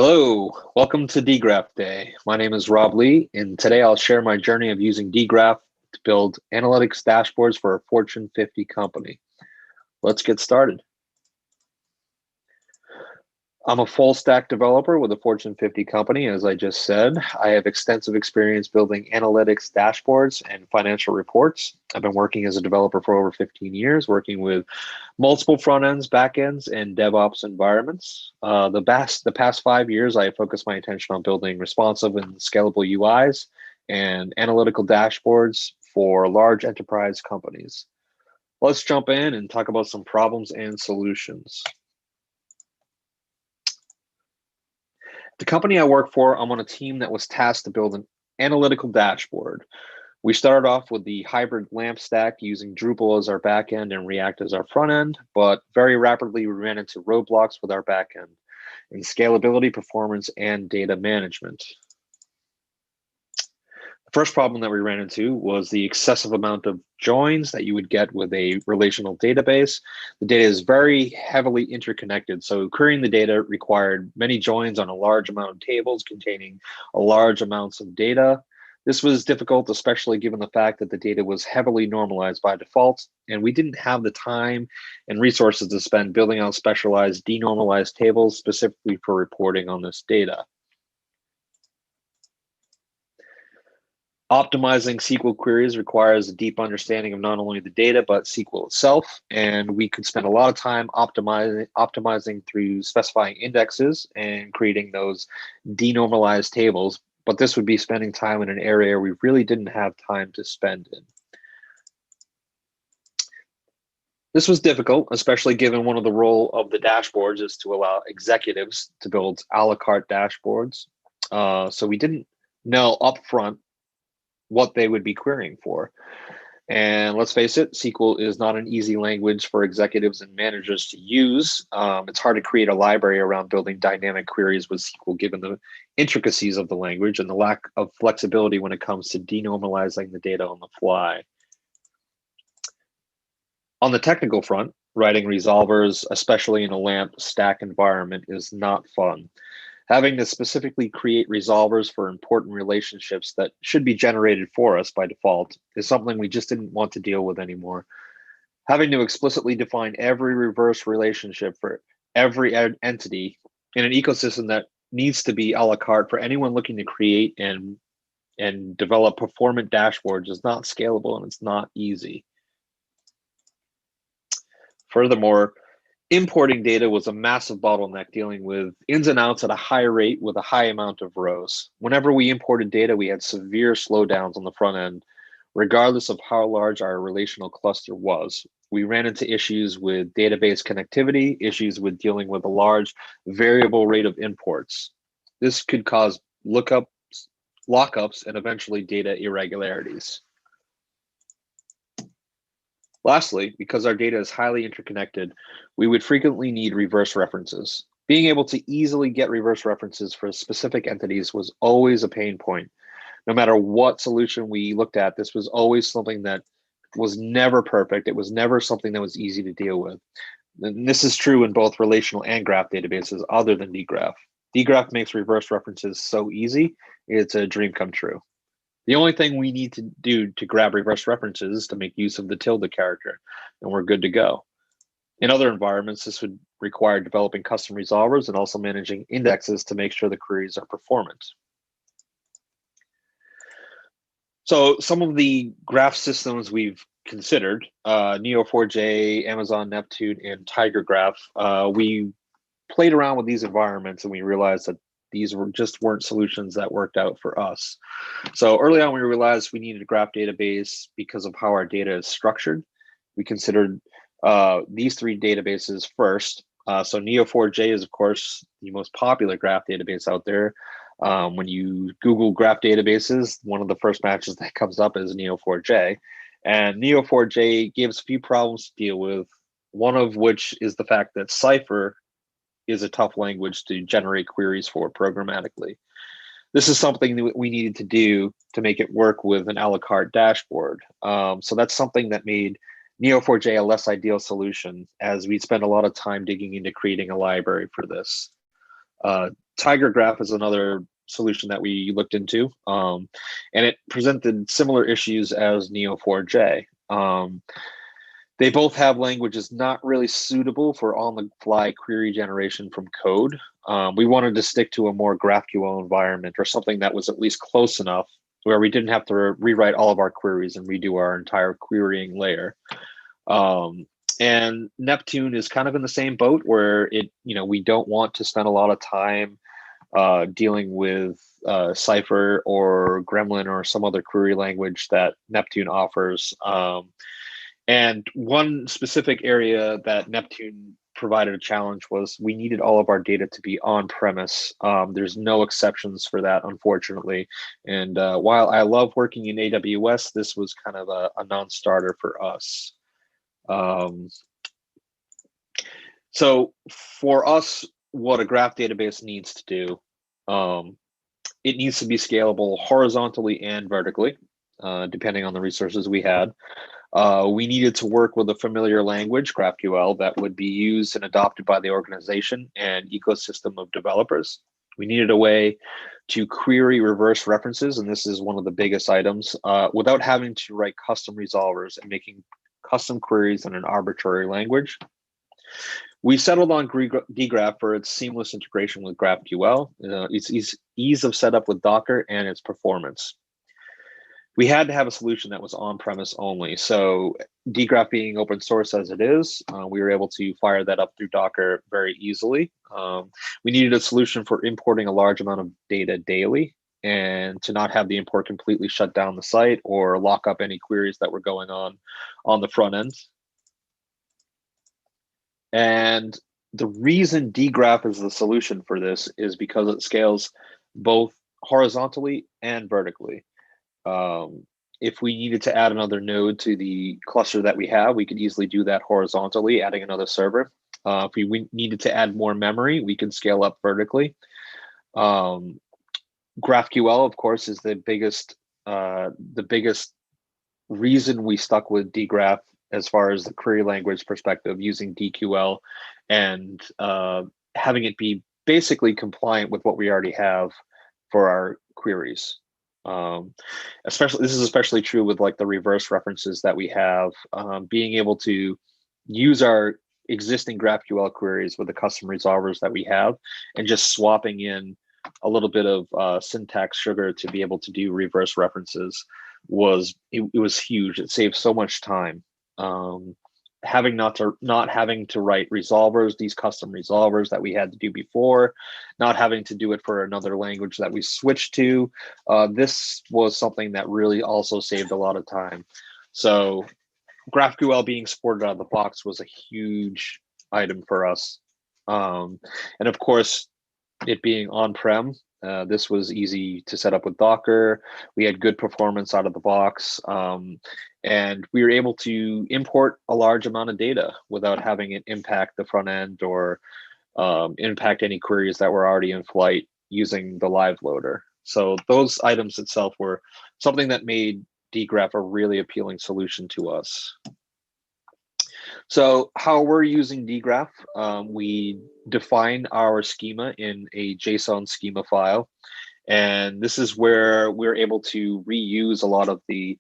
Hello, welcome to Dgraph Day. My name is Rob Lee, and today I'll share my journey of using Dgraph to build analytics dashboards for a Fortune 50 company. Let's get started. I'm a full stack developer with a Fortune 50 company, as I just said. I have extensive experience building analytics dashboards and financial reports. I've been working as a developer for over 15 years, working with multiple front ends, back ends, and DevOps environments. The past 5 years, I have focused my attention on building responsive and scalable UIs and analytical dashboards for large enterprise companies. Let's jump in and talk about some problems and solutions. The company I work for, I'm on a team that was tasked to build an analytical dashboard. We started off with the hybrid LAMP stack using Drupal as our backend and React as our front end, but very rapidly we ran into roadblocks with our backend in scalability, performance, and data management. The first problem that we ran into was the excessive amount of joins that you would get with a relational database. The data is very heavily interconnected, so querying the data required many joins on a large amount of tables containing a large amounts of data. This was difficult, especially given the fact that the data was heavily normalized by default, and we didn't have the time and resources to spend building out specialized denormalized tables specifically for reporting on this data. Optimizing SQL queries requires a deep understanding of not only the data, but SQL itself. And we could spend a lot of time optimizing through specifying indexes and creating those denormalized tables. But this would be spending time in an area we really didn't have time to spend in. This was difficult, especially given one of the role of the dashboards is to allow executives to build a la carte dashboards. So we didn't know upfront what they would be querying for. And let's face it, SQL is not an easy language for executives and managers to use. It's hard to create a library around building dynamic queries with SQL, given the intricacies of the language and the lack of flexibility when it comes to denormalizing the data on the fly. On the technical front, writing resolvers, especially in a LAMP stack environment, is not fun. Having to specifically create resolvers for important relationships that should be generated for us by default is something we just didn't want to deal with anymore. Having to explicitly define every reverse relationship for every entity in an ecosystem that needs to be a la carte for anyone looking to create and develop performant dashboards is not scalable, and it's not easy. Furthermore, importing data was a massive bottleneck, dealing with ins and outs at a high rate with a high amount of rows. Whenever we imported data, we had severe slowdowns on the front end, regardless of how large our relational cluster was. We ran into issues with database connectivity, issues with dealing with a large variable rate of imports. This could cause lockups, and eventually data irregularities. Lastly, because our data is highly interconnected, we would frequently need reverse references. Being able to easily get reverse references for specific entities was always a pain point. No matter what solution we looked at, this was always something that was never perfect. It was never something that was easy to deal with. And this is true in both relational and graph databases other than Dgraph. Dgraph makes reverse references so easy, it's a dream come true. The only thing we need to do to grab reverse references is to make use of the tilde character, and we're good to go. In other environments, this would require developing custom resolvers and also managing indexes to make sure the queries are performant. So some of the graph systems we've considered, Neo4j, Amazon Neptune, and Dgraph, we played around with these environments and we realized that these weren't solutions that worked out for us. So early on, we realized we needed a graph database because of how our data is structured. We considered these three databases first. So Neo4j is, of course, the most popular graph database out there. When you Google graph databases, one of the first matches that comes up is Neo4j. And Neo4j gives a few problems to deal with, one of which is the fact that Cypher is a tough language to generate queries for programmatically. This is something that we needed to do to make it work with an a la carte dashboard. So that's something that made Neo4j a less ideal solution, as we'd spend a lot of time digging into creating a library for this. Tigergraph is another solution that we looked into, and it presented similar issues as Neo4j. They both have languages not really suitable for on-the-fly query generation from code. We wanted to stick to a more GraphQL environment or something that was at least close enough where we didn't have to rewrite all of our queries and redo our entire querying layer. And Neptune is kind of in the same boat where we don't want to spend a lot of time dealing with Cypher or Gremlin or some other query language that Neptune offers. And one specific area that Neptune provided a challenge was we needed all of our data to be on-premise. There's no exceptions for that, unfortunately. And while I love working in AWS, this was kind of a non-starter for us. So for us, what a graph database needs to do, it needs to be scalable horizontally and vertically, depending on the resources we had. We needed to work with a familiar language, GraphQL, that would be used and adopted by the organization and ecosystem of developers. We needed a way to query reverse references, and this is one of the biggest items, without having to write custom resolvers and making custom queries in an arbitrary language. We settled on Dgraph for its seamless integration with GraphQL, its ease of setup with Docker, and its performance. We had to have a solution that was on-premise only. So Dgraph being open source as it is, we were able to fire that up through Docker very easily. We needed a solution for importing a large amount of data daily and to not have the import completely shut down the site or lock up any queries that were going on the front end. And the reason Dgraph is the solution for this is because it scales both horizontally and vertically. If we needed to add another node to the cluster that we have, we could easily do that horizontally, adding another server. If we needed to add more memory, we can scale up vertically. GraphQL, of course, is the biggest reason we stuck with Dgraph as far as the query language perspective, using DQL and having it be basically compliant with what we already have for our queries. This is especially true with like the reverse references that we have, being able to use our existing GraphQL queries with the custom resolvers that we have and just swapping in a little bit of syntax sugar to be able to do reverse references was huge. It saved so much time. Not having to write resolvers, these custom resolvers that we had to do before, not having to do it for another language that we switched to. This was something that really also saved a lot of time. So GraphQL being supported out of the box was a huge item for us. And of course, it being on-prem, this was easy to set up with Docker. We had good performance out of the box. And we were able to import a large amount of data without having it impact the front end or impact any queries that were already in flight using the live loader. So those items itself were something that made Dgraph a really appealing solution to us. So how we're using Dgraph, we define our schema in a JSON schema file. And this is where we're able to reuse a lot of the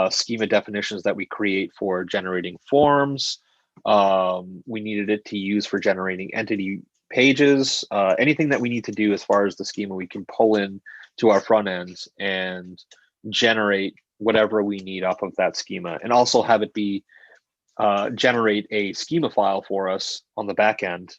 schema definitions that we create for generating forms. We needed it to use for generating entity pages. Anything that we need to do as far as the schema, we can pull in to our front ends and generate whatever we need off of that schema, and also have it be generate a schema file for us on the back end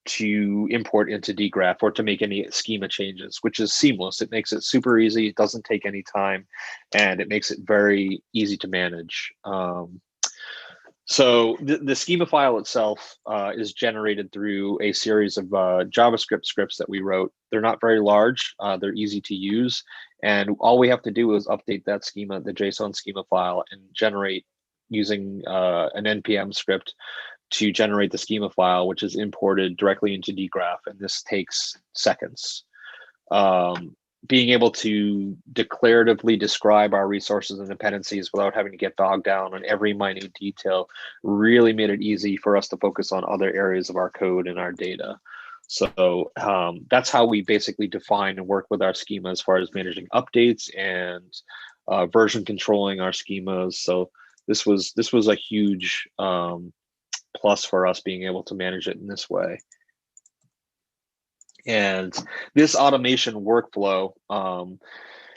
to import into Dgraph or to make any schema changes, which is seamless. It makes it super easy. It doesn't take any time, and it makes it very easy to manage. So the schema file itself is generated through a series of JavaScript scripts that we wrote. They're not very large. They're easy to use. And all we have to do is update that schema, the JSON schema file, and generate using an NPM script to generate the schema file, which is imported directly into Dgraph, and this takes seconds. Being able to declaratively describe our resources and dependencies without having to get bogged down on every minute detail really made it easy for us to focus on other areas of our code and our data. So that's how we basically define and work with our schema as far as managing updates and version controlling our schemas. So this was a huge plus for us being able to manage it in this way. And this automation workflow,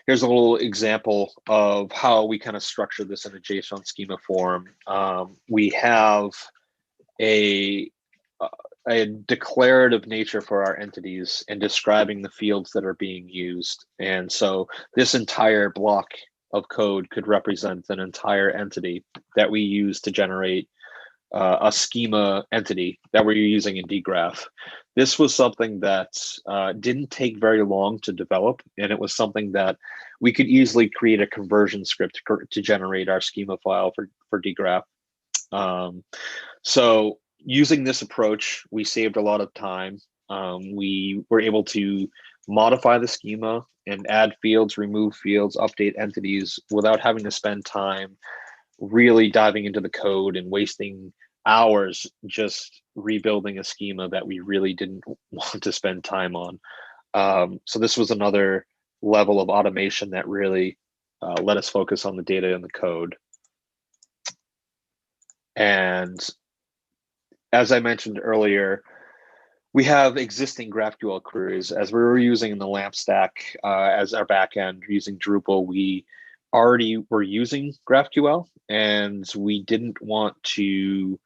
here's a little example of how we kind of structure this in a JSON schema form. We have a declarative nature for our entities and describing the fields that are being used. And so this entire block of code could represent an entire entity that we use to generate a schema entity that we're using in Dgraph. This was something that didn't take very long to develop, and it was something that we could easily create a conversion script to generate our schema file for Dgraph. So using this approach, we saved a lot of time. We were able to modify the schema and add fields, remove fields, update entities without having to spend time really diving into the code and wasting hours just rebuilding a schema that we really didn't want to spend time on. So this was another level of automation that really let us focus on the data and the code. And as I mentioned earlier, we have existing GraphQL queries. As we were using in the LAMP stack as our backend using Drupal, we already were using GraphQL, and we didn't want to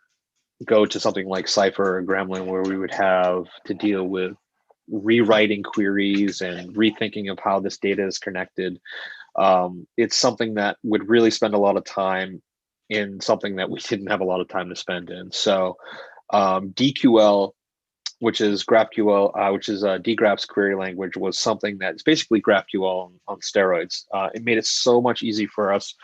go to something like Cypher or Gremlin where we would have to deal with rewriting queries and rethinking of how this data is connected. It's something that would really spend a lot of time in something that we didn't have a lot of time to spend in. So DQL, which is GraphQL, which is Dgraph's query language, was something that's basically GraphQL on steroids. It made it so much easier for us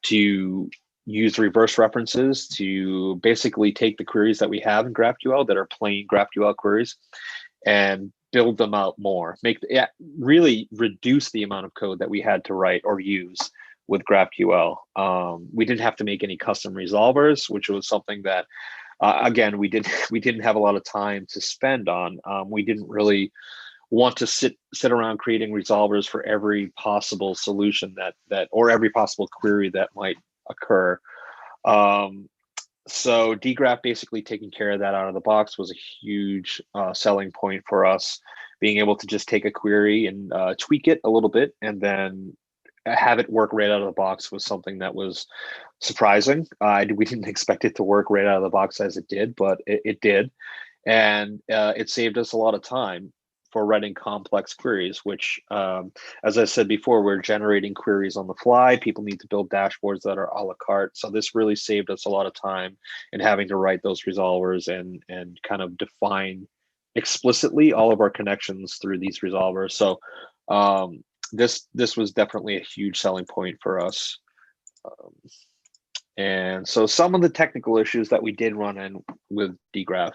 to use reverse references to basically take the queries that we have in GraphQL that are plain GraphQL queries and build them out more, really reduce the amount of code that we had to write or use with GraphQL. We didn't have to make any custom resolvers, which was something that again, we didn't have a lot of time to spend on. We didn't really want to sit around creating resolvers for every possible solution that or every possible query that might occur. So Dgraph basically taking care of that out of the box was a huge selling point for us. Being able to just take a query and tweak it a little bit and then have it work right out of the box was something that was surprising. We didn't expect it to work right out of the box as it did, but it did. And it saved us a lot of time for writing complex queries, which, as I said before, we're generating queries on the fly. People need to build dashboards that are a la carte. So this really saved us a lot of time in having to write those resolvers and kind of define explicitly all of our connections through these resolvers. So this was definitely a huge selling point for us. And so some of the technical issues that we did run in with Dgraph.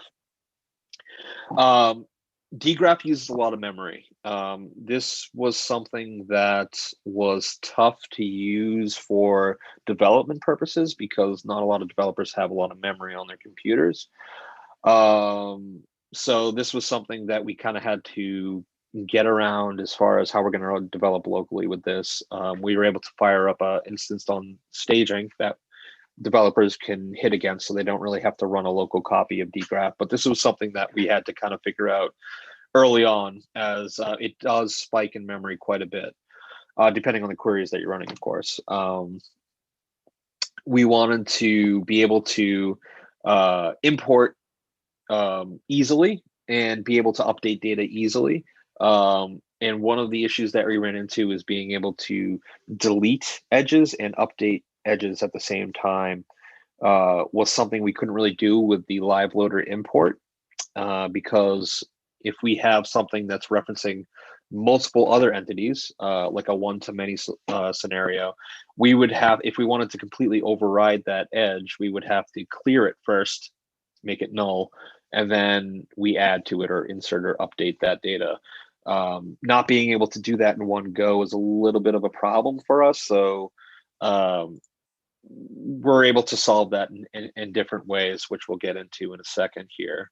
Dgraph uses a lot of memory. This was something that was tough to use for development purposes because not a lot of developers have a lot of memory on their computers. So this was something that we kind of had to get around as far as how we're going to develop locally with this. We were able to fire up an instance on staging that developers can hit against, so they don't really have to run a local copy of Dgraph. But this was something that we had to kind of figure out early on, as it does spike in memory quite a bit, depending on the queries that you're running, of course. We wanted to be able to import easily and be able to update data easily. And one of the issues that we ran into is being able to delete edges and update edges at the same time was something we couldn't really do with the live loader import because if we have something that's referencing multiple other entities, like a one-to-many scenario, we would have, if we wanted to completely override that edge, we would have to clear it first, make it null, and then we add to it or insert or update that data. Not being able to do that in one go is a little bit of a problem for us. So we're able to solve that in different ways, which we'll get into in a second here.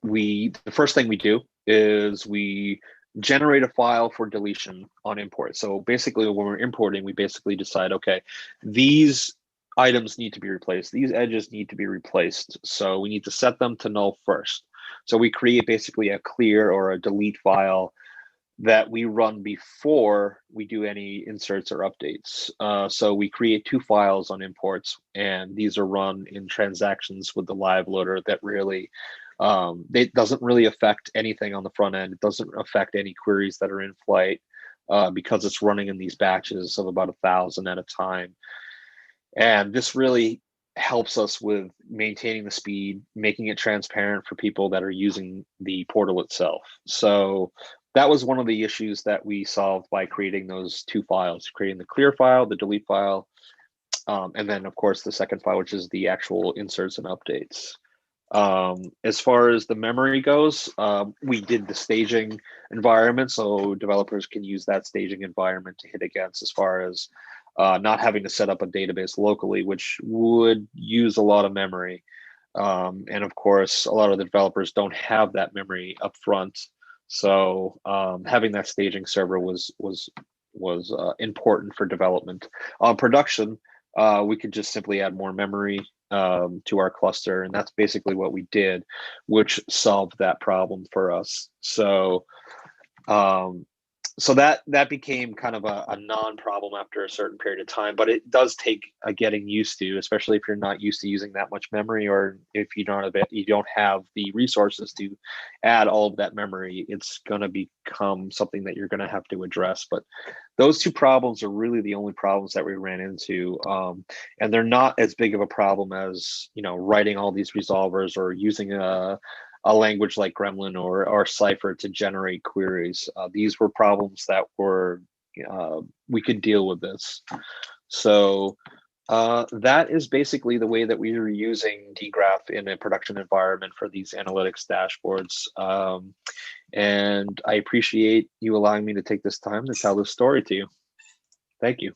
the first thing we do is we generate a file for deletion on import. So basically when we're importing, we basically decide, okay, these items need to be replaced. These edges need to be replaced. So we need to set them to null first. So we create basically a clear or a delete file that we run before we do any inserts or updates. So we create two files on imports, and these are run in transactions with the live loader that really, it doesn't really affect anything on the front end. It doesn't affect any queries that are in flight because it's running in these batches of about 1,000 at a time. And this really helps us with maintaining the speed, making it transparent for people that are using the portal itself. So that was one of the issues that we solved by creating those two files, creating the clear file, the delete file, and then of course the second file, which is the actual inserts and updates. As far as the memory goes, we did the staging environment, so developers can use that staging environment to hit against as far as not having to set up a database locally, which would use a lot of memory. And of course, a lot of the developers don't have that memory up front. So having that staging server was important for development. On production, we could just simply add more memory to our cluster, and that's basically what we did, which solved that problem for us. So um, so that became kind of a non-problem after a certain period of time, but it does take a getting used to, especially if you're not used to using that much memory, or if you don't have the resources to add all of that memory. It's going to become something that you're going to have to address. But those two problems are really the only problems that we ran into, and they're not as big of a problem as writing all these resolvers or using a language like Gremlin or Cypher to generate queries. These were problems that were we could deal with this. So that is basically the way that we were using Dgraph in a production environment for these analytics dashboards. And I appreciate you allowing me to take this time to tell this story to you. Thank you.